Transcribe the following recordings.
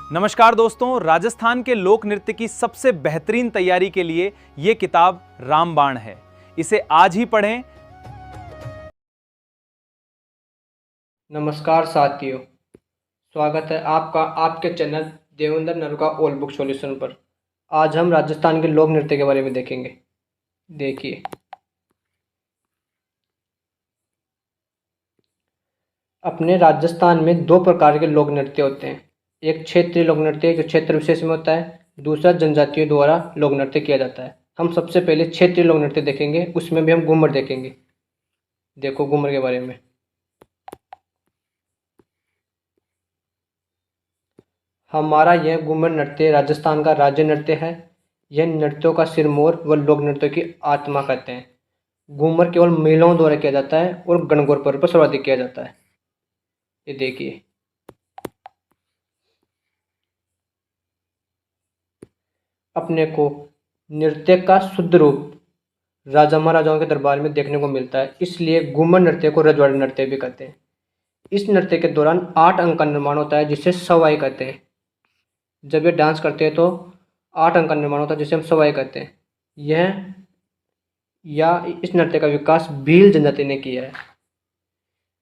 नमस्कार दोस्तों, राजस्थान के लोक नृत्य की सबसे बेहतरीन तैयारी के लिए ये किताब रामबाण है। इसे आज ही पढ़ें। नमस्कार साथियों, स्वागत है आपका आपके channel Devendra Naruka all book solution पर। आज हम राजस्थान के लोक नृत्य के बारे में देखेंगे। देखिए, अपने राजस्थान में दो प्रकार के लोक नृत्य होते हैं। एक क्षेत्रीय लोक नृत्य जो क्षेत्र विशेष में होता है, दूसरा जनजातियों द्वारा लोक नृत्य किया जाता है। हम सबसे पहले क्षेत्रीय लोक नृत्य देखेंगे, उसमें भी हम घूमर देखेंगे। देखो घूमर के बारे में। हमारा यह घूमर नृत्य राजस्थान का राज्य नृत्य है। यह नृत्यों का सिरमौर व लोक नृत्यों की आत्मा कहते हैं। घूमर केवल महिलाओं द्वारा किया जाता है और गणगौर पर्व पर सर्वाधिक किया जाता है। ये देखिए, अपने को नृत्य का शुद्ध रूप राजा महाराजाओं के दरबार में देखने को मिलता है, इसलिए घूमर नृत्य को रजवाड़ी नृत्य भी कहते हैं। इस नृत्य के दौरान 8 अंक का निर्माण होता है, जिसे सवाई कहते हैं। जब ये डांस करते हैं तो 8 अंक का निर्माण होता है, जिसे हम सवाई कहते हैं। यह या इस नृत्य का विकास भील जनजाति ने किया है।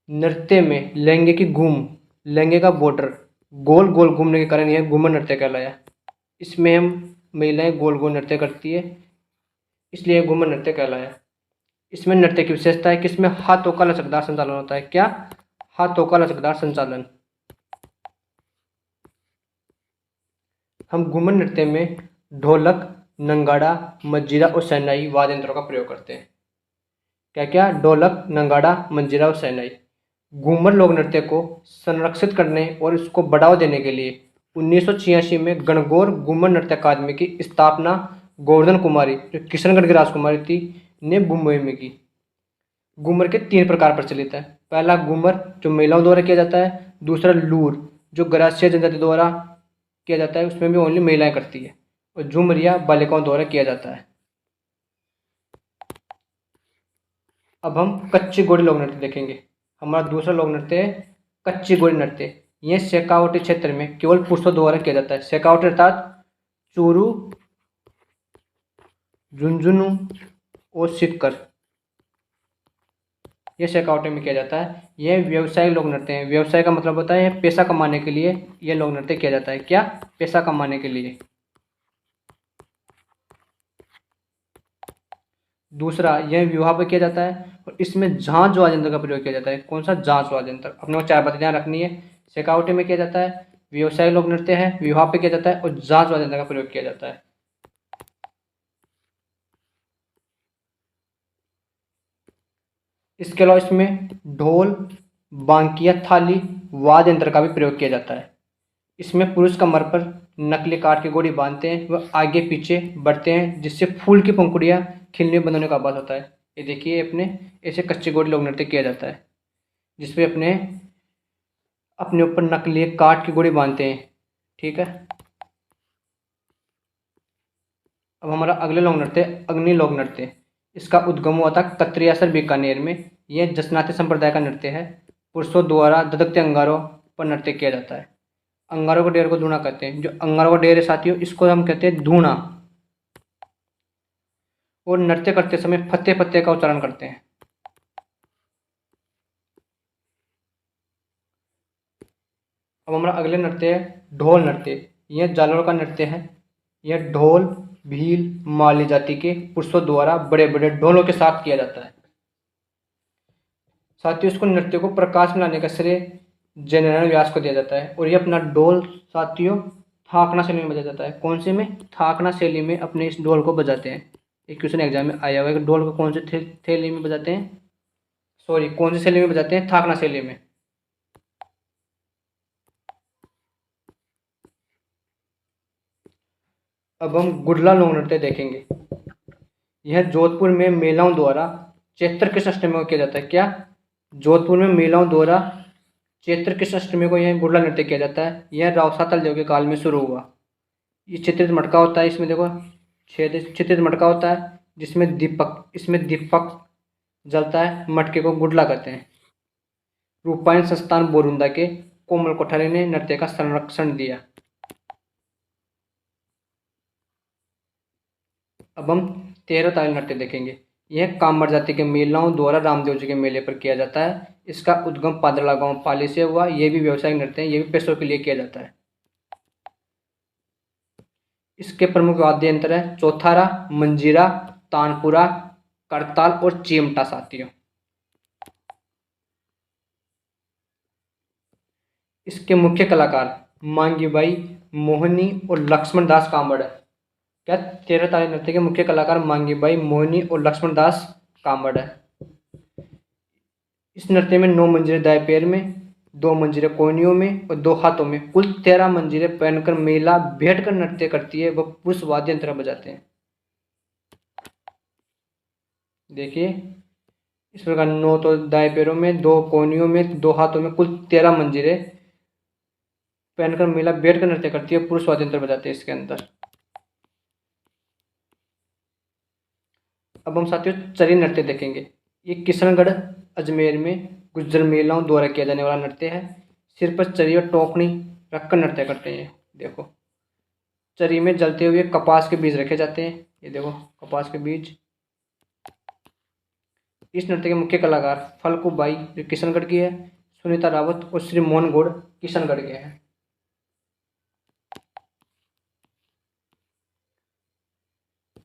नृत्य में लहंगे की घूम, लहंगे का बॉर्डर गोल गोल घूमने के कारण यह घूमर नृत्य कहलाया। इसमें हम महिलाएं गोल गोल नृत्य करती है, इसलिए घूमर नृत्य कहलाया। इसमें नृत्य की विशेषता है कि इसमें हाथों का लचकदार संचालन होता है। क्या? हाथों का लचकदार संचालन। हम घूमर नृत्य में ढोलक, नंगाड़ा, मजीरा और शहनाई वाद्य यंत्रों का प्रयोग करते हैं। क्या क्या? ढोलक, नंगाड़ा, मंजीरा और शहनाई। घूमर लोक नृत्य को संरक्षित करने और इसको बढ़ावा देने के लिए 1986 में गणगौर घूमर नृत्य अकादमी की स्थापना गोवर्धन कुमारी, जो किशनगढ़ की राजकुमारी थी, ने मुंबई में की। घूमर के 3 प्रकार प्रचलित है। पहला घूमर जो महिलाओं द्वारा किया जाता है, दूसरा लूर जो गरासिया जनजाति द्वारा किया जाता है, उसमें भी ओनली महिलाएं करती है, और झुमरिया बालिकाओं द्वारा किया जाता है। अब हम कच्ची घोड़ी लोक नृत्य देखेंगे। हमारा दूसरा लोक नृत्य है कच्ची घोड़ी नृत्य। यह शेखावटी क्षेत्र में केवल पुरुषों द्वारा किया जाता है। शेखावटी अर्थात चूरू, झुंझुनू और सिक्कर, यह शेखावटी में किया जाता है। यह व्यवसायिक लोक नृत्य है। व्यवसाय का मतलब होता है पैसा कमाने के लिए यह लोक नृत्य किया जाता है। क्या? पैसा कमाने के लिए। दूसरा, यह विवाह पर किया जाता है और इसमें झांझ वाद्य यंत्र का प्रयोग किया जाता है। कौन सा? झांझ वाद्य यंत्र। अपने को 4 बातें ध्यान रखनी है। शेखावटी में किया जाता है, व्यवसाय लोक नृत्य है, विवाह पे किया जाता है और झांझ वाद्य यंत्र का प्रयोग किया जाता है। इसके अलावा इसमें ढोल, बांकिया, थाली वाद्य यंत्र का भी प्रयोग किया जाता है। इसमें पुरुष कमर पर नकली काठ की गोड़ी बांधते हैं, वह आगे पीछे बढ़ते हैं, जिससे फूल की पंखुड़ियाँ खिलने बंधने का आभास होता है। ये देखिए, अपने ऐसे कच्ची घोड़ी लोक नृत्य किया जाता है, जिसपे अपने अपने ऊपर नकली काठ की गोड़ी बांधते हैं। ठीक है। अब हमारा अगले लोक नृत्य अग्नि लोक नृत्य। इसका उद्गम हुआ था कत्रियासर बीकानेर में। यह जसनाती संप्रदाय का नृत्य है। पुरुषों द्वारा ददकते अंगारों पर नृत्य किया जाता है। अंगारों के डेरे को धूना कहते हैं। जो अंगारों का डेरे साथियों, इसको हम कहते हैं धूना। और नृत्य करते समय फत्ते फत्ते का उच्चारण करते हैं। अब हमारा अगले नृत्य है ढोल नृत्य। यह जालौर का नृत्य है। यह ढोल, भील, माली जाति के पुरुषों द्वारा बड़े बड़े ढोलों के साथ किया जाता है। साथियों, इसको नृत्य को प्रकाश में लाने का श्रेय जयनारायण व्यास को दिया जाता है। और ये अपना ढोल साथियों थाकना शैली में बजाया जाता है। कौन से में? थाकना शैली में अपने इस ढोल को बजाते हैं। एक क्वेश्चन एग्जाम में आया हुआ है कि ढोल को कौन से शैली में बजाते हैं, सॉरी कौन सी शैली में बजाते हैं? थाकना शैली में। अब हम गुडला लोक नृत्य देखेंगे। यह जोधपुर में महिलाओं द्वारा चैत्र कृष्ण अष्टमी को किया जाता है। क्या? जोधपुर में महिलाओं द्वारा चैत्र कृष्ण अष्टमी को यह गुडला नृत्य किया जाता है। यह रावसातल देव के काल में शुरू हुआ। ये चित्रित मटका होता है। इसमें देखो चित्रित मटका होता है, जिसमें दीपक जलता है। मटके को गुडला कहते हैं। रूपायन संस्थान बोरुंदा के कोमल कोठारी ने नृत्य का संरक्षण दिया। अब हम 13 ताली नृत्य देखेंगे। यह कामर जाति के महिलाओं द्वारा रामदेव जी के मेले पर किया जाता है। इसका उद्गम पादला गांव पाली से हुआ। यह भी व्यावसायिक नृत्य है, यह भी पैसों के लिए किया जाता है। इसके प्रमुख वाद्य यंत्र है चौथारा, मंजीरा, तानपुरा, करताल और चिमटा साथियों। इसके मुख्य कलाकार मांगीबाई, मोहिनी और लक्ष्मण दास कांबड़ है। क्या 13 ताली नृत्य के मुख्य कलाकार मांगीबाई, मोहिनी और लक्ष्मण दास कांबड़ है। इस नृत्य में 9 मंजीरे दाएं पैर में, 2 मंजीरे कोहनियों में और 2 हाथों में कुल 13 मंजीरे पहनकर महिला बैठकर नृत्य करती है। वह पुरुष वाद्य यंत्र बजाते हैं। देखिए इस प्रकार 9 तो दाएं पैरों में, 2 कोहनियों में, 2 हाथों में कुल 13 मंजीरे पहनकर महिला बैठकर नृत्य करती है, पुरुष वाद्य यंत्र बजाते हैं इसके अंदर। अब हम साथियों चरी नृत्य देखेंगे। ये किशनगढ़ अजमेर में गुज्जर महिलाओं द्वारा किया जाने वाला नृत्य है। सिर पर चरी और टोकनी रखकर नृत्य करते हैं। देखो चरी में जलते हुए कपास के बीज रखे जाते हैं। ये देखो कपास के बीज। इस नृत्य के मुख्य कलाकार फल्गु बाई जो किशनगढ़ की है, सुनीता रावत और श्री मोहन गौड़ किशनगढ़ के हैं।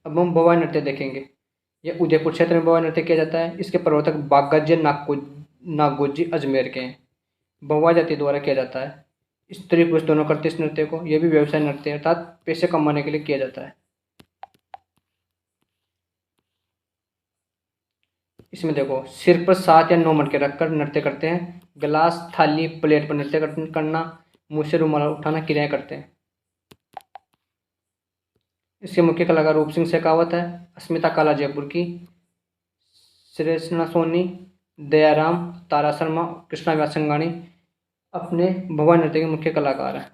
अब हम भवाई नृत्य देखेंगे। यह उदयपुर क्षेत्र में भवाई नृत्य किया जाता है। इसके प्रवर्तक बागाजी नागोजी अजमेर के हैं। भवाई जाति द्वारा किया जाता है। स्त्री पुरुष दोनों करते इस नृत्य को। यह भी व्यवसाय नृत्य है अर्थात पैसे कमाने के लिए किया जाता है। इसमें देखो सिर पर 7 या 9 मटके रखकर नृत्य करते हैं। गिलास, थाली, प्लेट पर नृत्य करना, मुंह से रुमाल उठाना क्रियाएं करते हैं। इसके मुख्य कलाकार रूप सिंह शेखावत है, अस्मिता काला जयपुर की, श्रेष्णा सोनी, दयाराम, तारा शर्मा, कृष्णा व्यास संगानी अपने भवाई नृत्य के मुख्य कलाकार हैं।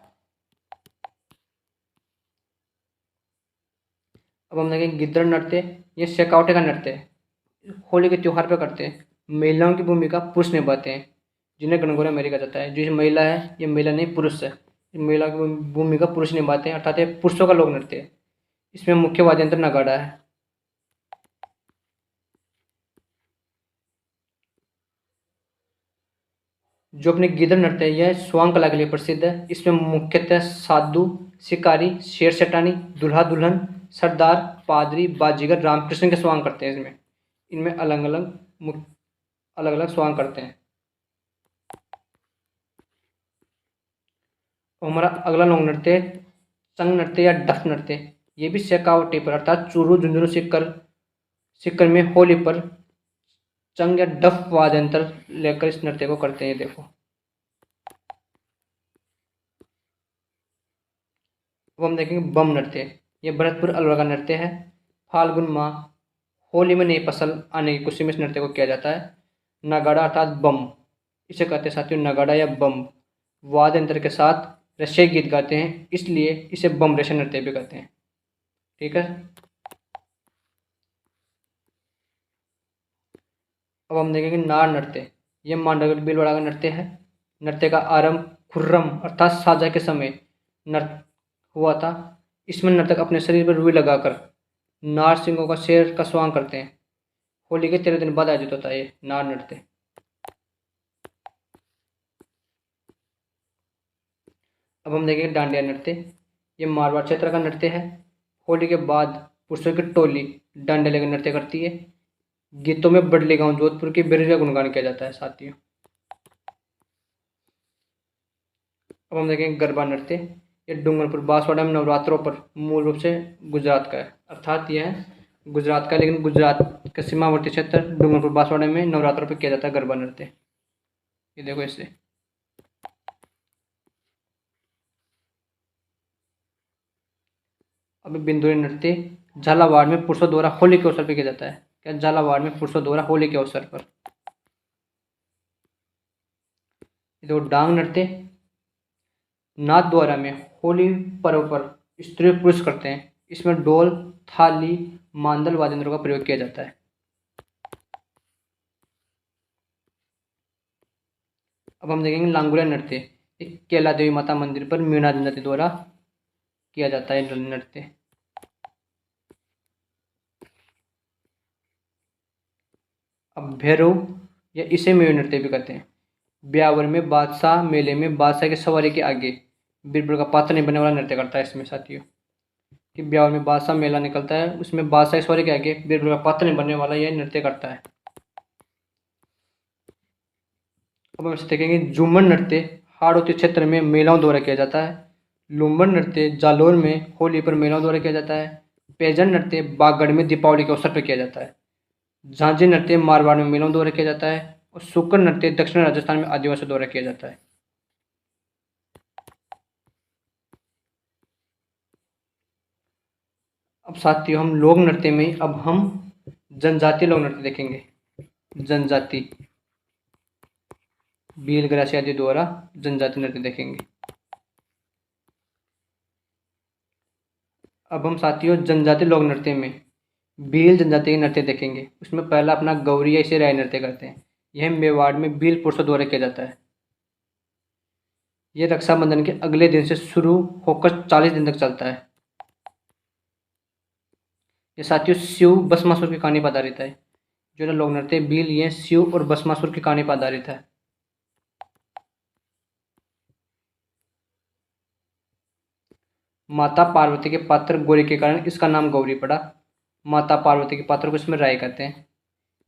अब हम देखेंगे गिद्दड़ नृत्य। ये शेखावटे का नृत्य है। होली के त्योहार पर करते हैं। महिलाओं की भूमिका पुरुष निभाते हैं, जिन्हें गणगौर मेरी कहा जाता है। जो महिला है ये महिला नहीं पुरुष है। महिला की भूमिका पुरुष निभाते हैं अर्थात ये पुरुषों का लोक नृत्य है। इसमें मुख्य वाद्य यंत्र नगाड़ा है। जो अपने गिद्दड़ नृत्य है यह स्वांग कला के लिए प्रसिद्ध है। इसमें मुख्यतः साधु, शिकारी, शेर शटानी, दूल्हा दुल्हन, सरदार, पादरी, बाजीगर, रामकृष्ण के स्वांग करते हैं। इनमें अलग अलग स्वांग करते हैं। और हमारा अगला लोक नृत्य है चंग नृत्य या डफ नृत्य। ये भी शेखावटी पर अर्थात चूरू, झुंझुनू, सिक्कर में होली पर चंग या डफ वाद्य यंत्र लेकर इस नृत्य को करते हैं। देखो अब हम देखेंगे बम नृत्य। ये भरतपुर अलवर का नृत्य है। फाल्गुन माह होली में नई फसल आने की खुशी में इस नृत्य को किया जाता है। नगाड़ा अर्थात बम, इसे कहते हैं साथियों नगाड़ा या बम। वाद्य यंत्र के साथ रसिया गीत गाते हैं, इसलिए इसे बम रेशा नृत्य भी कहते हैं। ठीक है। अब हम देखेंगे नार नृत्य। यह मांडवगढ़ भीलवाड़ा का नृत्य है। नृत्य का आरंभ खुर्रम अर्थात साजा के समय नृत्य हुआ था। इसमें नर्तक अपने शरीर पर रुई लगाकर नार सिंगों का शेर का स्वांग करते हैं। होली के 13 दिन बाद आयोजित होता है ये नार नृत्य। अब हम देखेंगे डांडिया नृत्य। ये मारवाड़ क्षेत्र का नृत्य है। होली के बाद पुरुषों की टोली डांडिया लेकर नृत्य करती है। गीतों में बडली गांव जोधपुर की बिरजा गुणगान किया जाता है साथियों। अब हम देखेंगे गरबा नृत्य। ये डूंगरपुर बांसवाड़ा में नवरात्रों पर मूल रूप से गुजरात का है अर्थात यह गुजरात का है, लेकिन गुजरात का सीमावर्ती क्षेत्र डूंगरपुर बांसवाड़ा में नवरात्रों पर किया जाता है गरबा नृत्य। ये देखो इससे। अभी बिंदुरी नृत्य झालावाड़ में पुरुषों द्वारा होली के अवसर पर किया जाता है। क्या झालावाड़ में पुरुषों द्वारा होली के अवसर पर। देखो डांग नृत्य नाथ द्वारा में होली पर्व पर स्त्री पुरुष करते हैं। इसमें ढोल, थाली, मांदल वाद्य यंत्रों का प्रयोग किया जाता है। अब हम देखेंगे लांगुलिया नृत्य। कैला देवी माता मंदिर पर मीणा जनजाति द्वारा किया जाता है नृत्य। अब भैरव या इसे मेरु नृत्य भी कहते हैं। ब्यावर में बादशाह मेले में बादशाह की सवारी के आगे बीरबल का पात्र नहीं बनने वाला नृत्य करता है इसमें साथियों, कि ब्यावर में बादशाह मेला निकलता है, उसमें बादशाह की सवारी के आगे बीरबल का पात्र नहीं बनने वाला यह नृत्य करता है। अब हम इसे देखेंगे झूमर नृत्य हाड़ौती क्षेत्र में महिलाओं द्वारा किया जाता है। लूम्बर नृत्य जालौर में होली पर महिलाओं द्वारा किया जाता है। पैजन नृत्य बागड़ में दीपावली के अवसर पर किया जाता है। झांझी नृत्य मारवाड़ में महिलाओं द्वारा किया जाता है और सुकर नृत्य दक्षिण राजस्थान में आदिवासियों द्वारा किया जाता है। अब साथियों हम लोक नृत्य में अब हम जनजातीय लोक नृत्य देखेंगे। जनजाति भील ग्रासी आदि द्वारा जनजातीय नृत्य देखेंगे। अब हम साथियों जनजातीय लोक नृत्य में भील जनजाति के नृत्य देखेंगे। उसमें पहला अपना गौरिया इसे राय नृत्य करते हैं। यह मेवाड़ में भील पुरुषों द्वारा किया जाता है। यह रक्षाबंधन के अगले दिन से शुरू होकर 40 दिन तक चलता है। ये साथियों शिव भस्मासुर की कहानी पर आधारित है। जो ना लोक नृत्य भील ये शिव और भस्मासुर की कहानी पर आधारित है। माता पार्वती के पात्र गौरी के कारण इसका नाम गौरी पड़ा। माता पार्वती के पात्र को इसमें राय कहते हैं।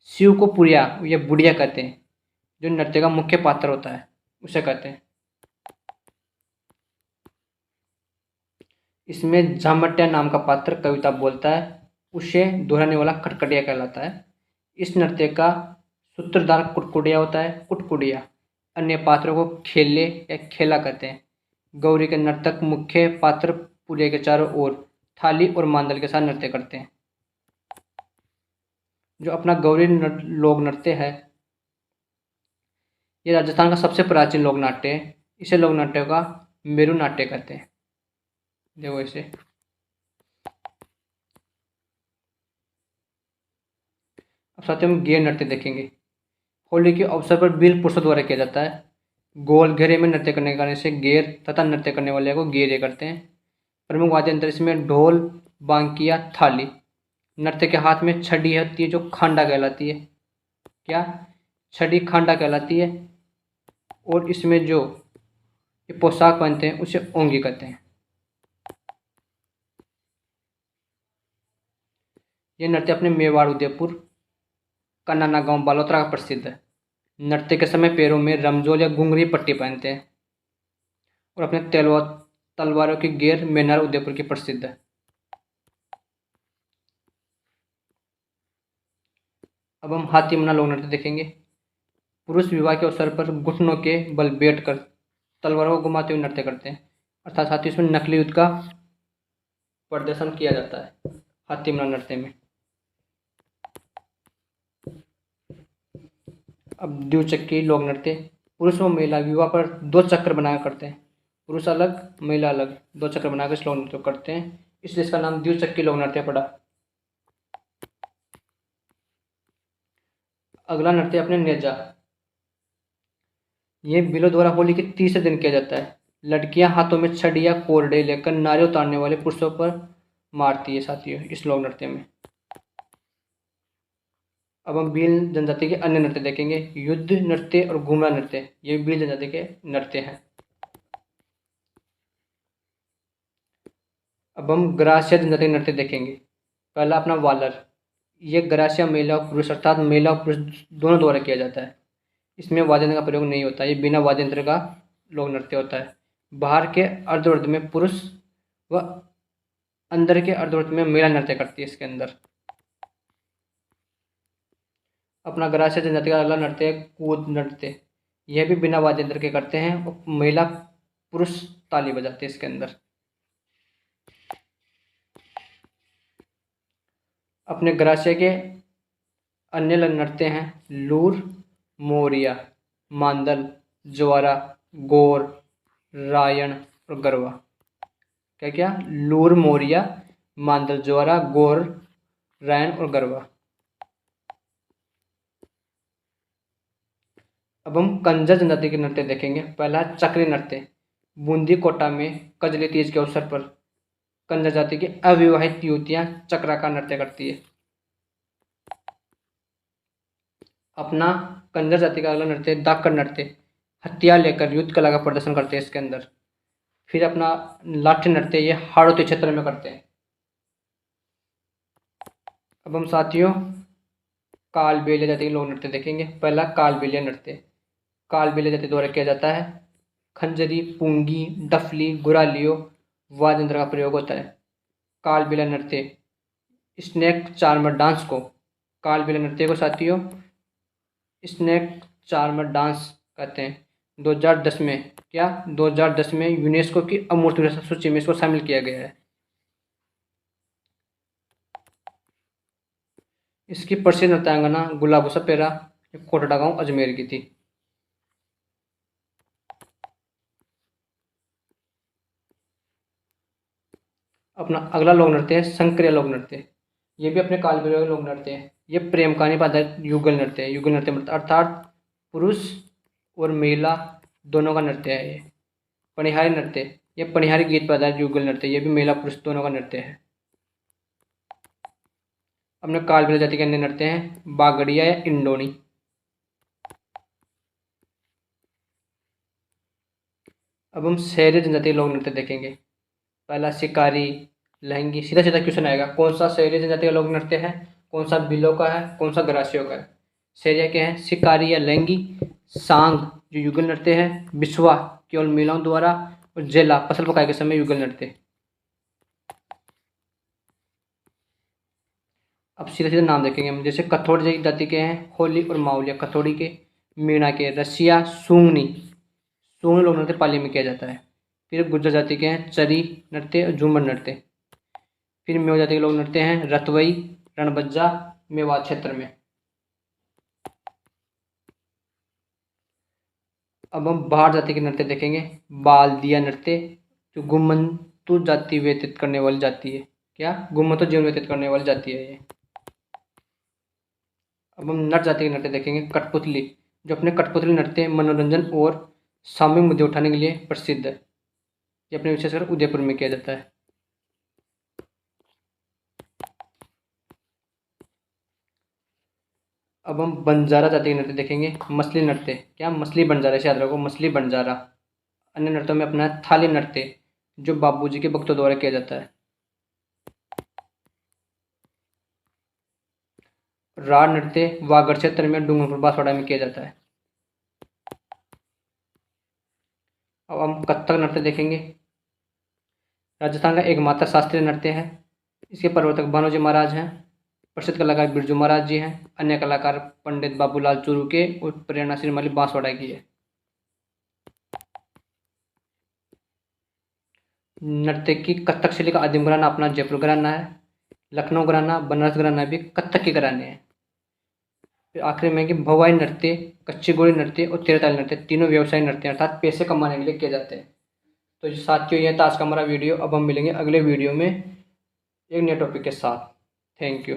शिव को पुरिया या बुढ़िया कहते हैं। जो नृत्य का मुख्य पात्र होता है उसे कहते हैं। इसमें झामट्या नाम का पात्र कविता बोलता है, उसे दोहराने वाला खटखटिया कहलाता है। इस नृत्य का सूत्रधार कुटकुटिया होता है। कुटकुटिया अन्य पात्रों को खेले या खेला कहते हैं। गौरी के नर्तक मुख्य पात्र पुरिया के चारों ओर थाली और मांदल के साथ नृत्य करते हैं। जो अपना गौरी लोक नृत्य है ये राजस्थान का सबसे प्राचीन लोक नाट्य है। इसे लोक नाट्य का मेरु नाट्य कहते हैं। देखो इसे अब साथियों हम गेर नृत्य देखेंगे। होली के अवसर पर भील पुरुषों द्वारा किया जाता है। गोल घेरे में नृत्य करने के कारण इसे गेर तथा नृत्य करने वाले को गेरे करते हैं। प्रमुख वाद्य यंत्र इसमें ढोल, बांकिया, थाली। नृत्य के हाथ में छड़ी होती है जो खांडा कहलाती है। क्या छड़ी खांडा कहलाती है। और इसमें जो ये पोशाक पहनते हैं उसे ओंगी कहते हैं। ये नृत्य अपने मेवाड़, उदयपुर, कन्नाना गांव, बालोतरा का प्रसिद्ध है। नृत्य के समय पैरों में रमजोल या घुंघरी पट्टी पहनते हैं और अपने तलवारों की गेर मेनार उदयपुर की प्रसिद्ध है। अब हम हाथी मना लोक नृत्य देखेंगे। पुरुष विवाह के अवसर पर घुटनों के बल बैठकर तलवारों को घुमाते हुए नृत्य करते हैं, अर्थात साथ ही इसमें नकली युद्ध का प्रदर्शन किया जाता है हाथी मना नृत्य में। अब द्विचक्री लोक नृत्य पुरुष व महिला विवाह पर 2 चक्र बनाया करते हैं। पुरुष अलग महिला अलग 2 चक्र बनाकर इस लोक नृत्य करते हैं, इसलिए इसका नाम द्विचक्री लोक नृत्य पड़ा। अगला नृत्य अपने नेजा। ये बिलों द्वारा होली के तीसरे दिन किया जाता है। लड़कियां हाथों में छड़ी या कोरडे लेकर नारे उतारने वाले पुरुषों पर मारती है साथियों इस लोक नृत्य में। अब हम भील जनजाति के अन्य नृत्य देखेंगे। युद्ध नृत्य और घुमरा नृत्य ये भील जनजाति के नृत्य हैं। अब हम ग्रासिया जनजाति के नृत्य देखेंगे। पहला अपना वालर। ये ग्रासिया महिला और पुरुष अर्थात महिला और पुरुष दोनों द्वारा किया जाता है। इसमें वाद्य यंत्र का प्रयोग नहीं होता, ये बिना वाद्य यंत्र का लोक नृत्य होता है। बाहर के अर्धवर्ध में पुरुष व अंदर के अर्धवर्ध में महिला नृत्य करती है इसके अंदर। अपना ग्रासिया जनजाति का अगला नृत्य है कूद नृत्य। यह भी बिना वाद्य यंत्र के करते हैं और महिला पुरुष ताली बजाते हैं इसके अंदर। अपने ग्रासिया के अन्य नृत्य हैं लूर, मोरिया, मांदल, ज्वारा, गौर, रायण और गरबा। क्या क्या लूर, मोरिया, मांदल, ज्वारा, गौर, रायण और गरबा। अब हम कंजर जनजाति के नृत्य देखेंगे। पहला चक्री नृत्य। बूंदी कोटा में कजली तीज के अवसर पर कंजर जाति की अविवाहित युवतियां चक्राकार नृत्य करती है। अपना कंजर जाति का अगला नृत्य दाक्कड़ नृत्य, हथियार लेकर युद्ध कला का प्रदर्शन करते हैं इसके अंदर। फिर अपना लाठी नृत्य, ये हाड़ौती क्षेत्र में करते हैं। अब हम साथियों कालबेलिया जाति के लोक नृत्य देखेंगे। पहला कालबेलिया नृत्य, कालबेलिया जाति द्वारा किया जाता है। खंजरी, पूंगी, डफली, गुरालियों, वाद्य यंत्र का प्रयोग होता है। कालबेलिया नृत्य, स्नेक चार्मर डांस को, कालबेलिया नृत्य को साथियों स्नेक चार्मर डांस कहते हैं। 2010 में 2010 में यूनेस्को की अमूर्त विरासत सूची में इसको शामिल किया गया है। इसकी प्रसिद्ध नृत्यांगना गुलाबो सपेरा कोटड़ा गांव अजमेर की थी। अपना अगला लोक नृत्य है संक्रिया लोक नृत्य। ये भी अपने कालबेलिया लोक नृत्य है। ये प्रेम कहानी पर आधारित युगल नृत्य है। युगल नृत्य अर्थात पुरुष और महिला दोनों का नृत्य है। ये पनिहारी नृत्य, ये पनिहारी गीत पर आधारित युगल नृत्य, ये भी महिला पुरुष दोनों का नृत्य है। अपने कालबेलिया जाति के अन्य नृत्य हैं बागड़िया या इंडोनी। अब हम शहरी जनजाति लोक नृत्य देखेंगे। पहला शिकारी, लहंगी। सीधा सीधा क्वेश्चन आएगा, कौन सा शहरी जनजाति का लोक नृत्य है, कौन सा बिलो का है, कौन सा ग्रासियों का है। शहरिया के हैं शिकारी या लहंगी, सांग जो युगल नृत्य है, बिस्वा केवल महिलाओं द्वारा, और जेला फसल पकाई के समय युगल नृत्य। अब सीधे सीधे नाम देखेंगे हम, जैसे कथोड़ी जाति के हैं होली और माउलिया कथोड़ी के, मीणा के रसिया, सूंगनी लोक नृत्य पाली में किया जाता है। फिर गुर्जर जाति के हैं चरी नृत्य और झूमर नृत्य। फिर मेवा जाति के लोक नृत्य हैं रतवई, रणबज्जा मेवात क्षेत्र में। अब हम बाहर जाति के नृत्य देखेंगे। बाल्दिया नृत्य जो गुम्मतु जाति व्यतीत करने वाली जाति है। क्या गुम्मतु जीवन व्यतीत करने वाली जाति है ये। अब हम नट जाति के नृत्य देखेंगे। कठपुतली जो अपने कठपुतली नृत्य मनोरंजन और सामूहिक मुद्दे उठाने के लिए प्रसिद्ध है। ये अपने विशेषकर उदयपुर में किया जाता है। अब हम बंजारा जाति के नृत्य देखेंगे। मछली नृत्य, क्या मछली बंजारा, इसे याद रखो मछली बंजारा। अन्य नृत्यों में अपना थाली नृत्य जो बाबूजी के भक्तों द्वारा किया जाता है। राड नृत्य वागड़ क्षेत्र में डूंगरपुर बांसवाड़ा में किया जाता है। अब हम कथक नृत्य देखेंगे। राजस्थान का एकमात्र शास्त्रीय नृत्य है। इसके प्रवर्तक भानोजी महाराज हैं। प्रसिद्ध कलाकार बिरजू महाराज जी हैं। अन्य कलाकार पंडित बाबूलाल चूरू के और प्रेरणा श्रीमाली बांसवाड़ा की है। नर्तकी की कथक शैली का आदिम घराना अपना जयपुर घराना है। लखनऊ घराना, बनारस घराना भी कथक के घराने हैं। फिर आखिरी में कि भवाई नृत्य, कच्ची गोड़ी नृत्य और तेरताल नृत्य तीनों व्यवसायिक नृत्य अर्थात पैसे कमाने के लिए किए जाते हैं। तो साथियों ये था आज का हमारा वीडियो। अब हम मिलेंगे अगले वीडियो में एक नए टॉपिक के साथ। Thank you.